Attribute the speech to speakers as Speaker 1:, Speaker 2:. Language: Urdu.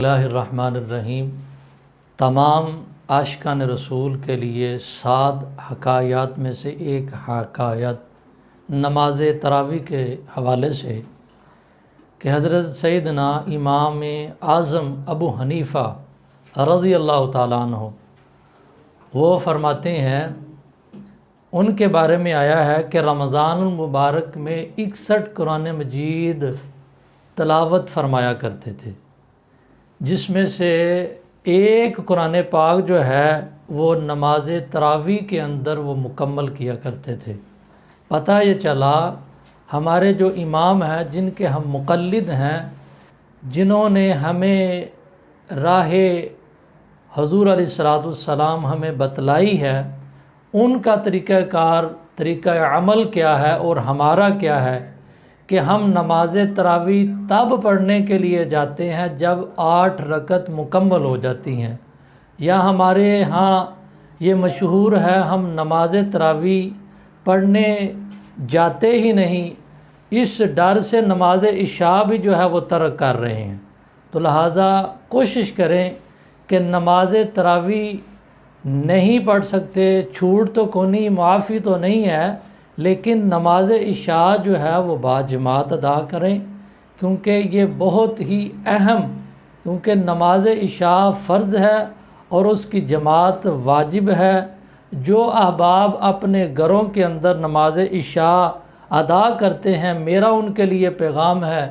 Speaker 1: اللہ الرحمن الرحیم۔ تمام عاشقان رسول کے لیے 7 حکایات میں سے ایک حکایت نماز تراویح کے حوالے سے کہ حضرت سیدنا امام اعظم ابو حنیفہ رضی اللہ تعالیٰ عنہ وہ فرماتے ہیں، ان کے بارے میں آیا ہے کہ رمضان المبارک میں 61 قرآن مجید تلاوت فرمایا کرتے تھے، جس میں سے ایک قرآن پاک جو ہے وہ نماز تراویح کے اندر وہ مکمل کیا کرتے تھے۔ پتہ یہ چلا ہمارے جو امام ہیں، جن کے ہم مقلد ہیں، جنہوں نے ہمیں راہ حضور علیہ السلام ہمیں بتلائی ہے، ان کا طریقہ کار، طریقہ عمل کیا ہے اور ہمارا کیا ہے کہ ہم نماز تراویح تب پڑھنے کے لیے جاتے ہیں جب 8 رکعت مکمل ہو جاتی ہیں، یا ہمارے ہاں یہ مشہور ہے ہم نماز تراویح پڑھنے جاتے ہی نہیں، اس ڈر سے نماز عشاء بھی جو ہے وہ ترک کر رہے ہیں۔ تو لہٰذا کوشش کریں کہ نماز تراویح نہیں پڑھ سکتے، چھوٹ تو کوئی نہیں، معافی تو نہیں ہے، لیکن نماز عشاء جو ہے وہ باجماعت ادا کریں، کیونکہ یہ بہت ہی اہم، کیونکہ نماز عشاء فرض ہے اور اس کی جماعت واجب ہے۔ جو احباب اپنے گھروں کے اندر نماز عشاء ادا کرتے ہیں، میرا ان کے لیے پیغام ہے